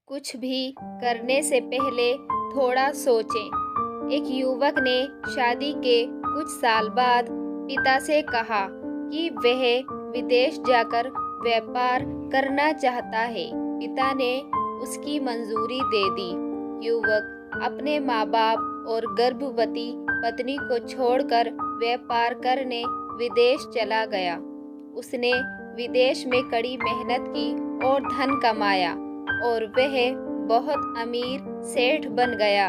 कुछ भी करने से पहले थोड़ा सोचें। एक युवक ने शादी के कुछ साल बाद पिता से कहा कि वह विदेश जाकर व्यापार करना चाहता है। पिता ने उसकी मंजूरी दे दी। युवक अपने माँ बाप और गर्भवती पत्नी को छोड़कर व्यापार करने विदेश चला गया। उसने विदेश में कड़ी मेहनत की और धन कमाया और वह बहुत अमीर सेठ बन गया।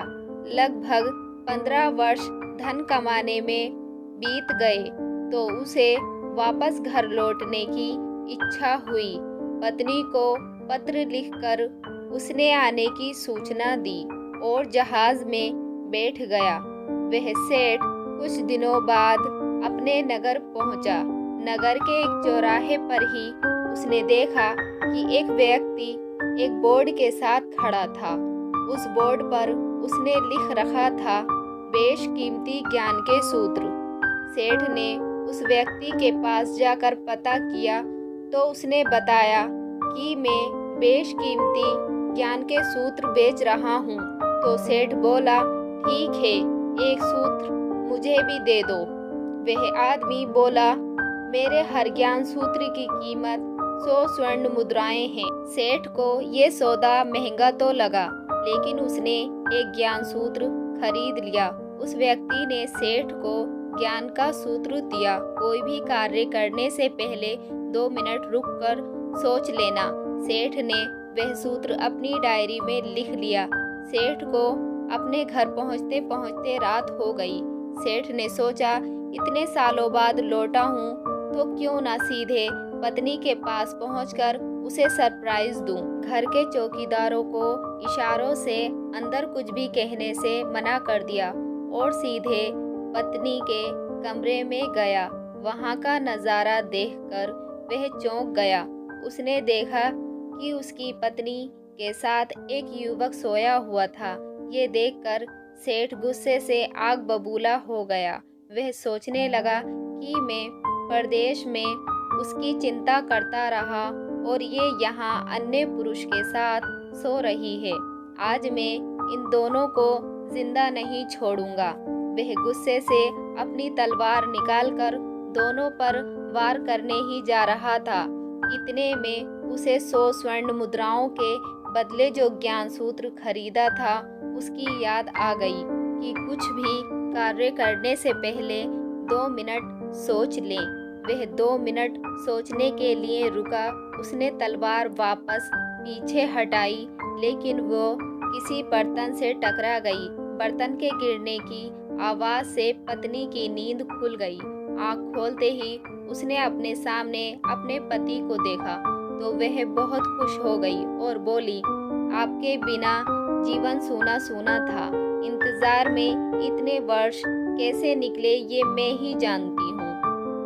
लगभग 15 वर्ष धन कमाने में बीत गए तो उसे वापस घर लौटने की इच्छा हुई। पत्नी को पत्र लिखकर उसने आने की सूचना दी और जहाज में बैठ गया। वह सेठ कुछ दिनों बाद अपने नगर पहुंचा। नगर के एक चौराहे पर ही उसने देखा कि एक व्यक्ति एक बोर्ड के साथ खड़ा था। उस बोर्ड पर उसने लिख रखा था, बेशकीमती ज्ञान के सूत्र। सेठ ने उस व्यक्ति के पास जाकर पता किया तो उसने बताया कि मैं बेशकीमती ज्ञान के सूत्र बेच रहा हूँ। तो सेठ बोला, ठीक है, एक सूत्र मुझे भी दे दो। वह आदमी बोला, मेरे हर ज्ञान सूत्र की कीमत 100 स्वर्ण मुद्राएं हैं। सेठ को ये सौदा महंगा तो लगा, लेकिन उसने एक ज्ञान सूत्र खरीद लिया। उस व्यक्ति ने सेठ को ज्ञान का सूत्र दिया, कोई भी कार्य करने से पहले 2 मिनट रुककर सोच लेना। सेठ ने वह सूत्र अपनी डायरी में लिख लिया। सेठ को अपने घर पहुंचते पहुंचते रात हो गई। सेठ ने सोचा, इतने सालों बाद लौटा हूँ तो क्यों ना सीधे पत्नी के पास पहुंचकर उसे सरप्राइज दूं। घर के चौकीदारों को इशारों से अंदर कुछ भी कहने से मना कर दिया और सीधे पत्नी के कमरे में गया। वहां का नज़ारा देखकर वह चौंक गया। उसने देखा कि उसकी पत्नी के साथ एक युवक सोया हुआ था। ये देखकर सेठ गुस्से से आग बबूला हो गया। वह सोचने लगा कि मैं परदेश में उसकी चिंता करता रहा और ये यहाँ अन्य पुरुष के साथ सो रही है। आज मैं इन दोनों को जिंदा नहीं छोड़ूंगा। वह गुस्से से अपनी तलवार निकालकर दोनों पर वार करने ही जा रहा था। इतने में उसे 100 स्वर्ण मुद्राओं के बदले जो ज्ञान सूत्र खरीदा था उसकी याद आ गई कि कुछ भी कार्य करने से पहले 2 मिनट सोच लें। वह 2 मिनट सोचने के लिए रुका। उसने तलवार वापस पीछे हटाई, लेकिन वो किसी बर्तन से टकरा गई। बर्तन के गिरने की आवाज से पत्नी की नींद खुल गई। आँख खोलते ही उसने अपने सामने अपने पति को देखा तो वह बहुत खुश हो गई और बोली, आपके बिना जीवन सूना सूना था। इंतजार में इतने वर्ष कैसे निकले ये मैं ही जानती हूँ।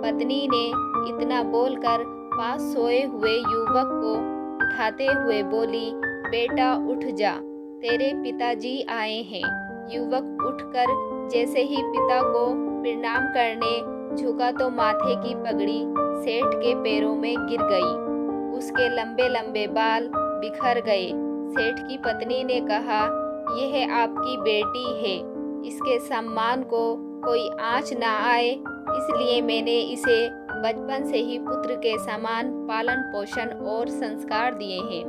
पत्नी ने इतना बोलकर पास सोए हुए युवक को उठाते हुए बोली, बेटा उठ जा, तेरे पिताजी आए हैं। युवक उठकर जैसे ही पिता को प्रणाम करने झुका तो माथे की पगड़ी सेठ के पैरों में गिर गई। उसके लंबे लंबे बाल बिखर गए। सेठ की पत्नी ने कहा, यह आपकी बेटी है, इसके सम्मान को कोई आँच ना आए, इसलिए मैंने इसे बचपन से ही पुत्र के समान पालन पोषण और संस्कार दिए हैं।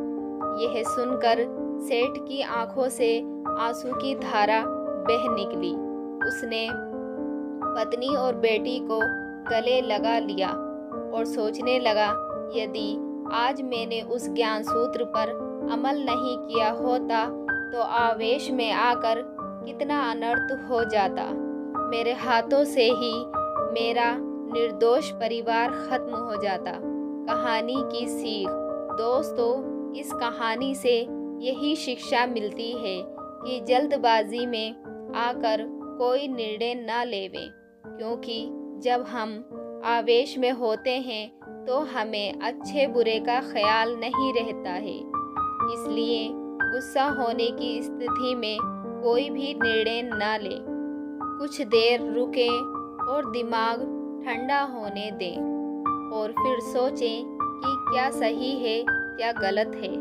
यह सुनकर सेठ की आंखों से आंसू की धारा बह निकली। उसने पत्नी और बेटी को गले लगा लिया और सोचने लगा, यदि आज मैंने उस ज्ञान सूत्र पर अमल नहीं किया होता तो आवेश में आकर कितना अनर्थ हो जाता। मेरे हाथों से ही मेरा निर्दोष परिवार खत्म हो जाता। कहानी की सीख। दोस्तों, इस कहानी से यही शिक्षा मिलती है कि जल्दबाजी में आकर कोई निर्णय न लेवें, क्योंकि जब हम आवेश में होते हैं तो हमें अच्छे बुरे का ख्याल नहीं रहता है। इसलिए गुस्सा होने की स्थिति में कोई भी निर्णय न लें। कुछ देर रुकें और दिमाग ठंडा होने दें और फिर सोचें कि क्या सही है क्या गलत है।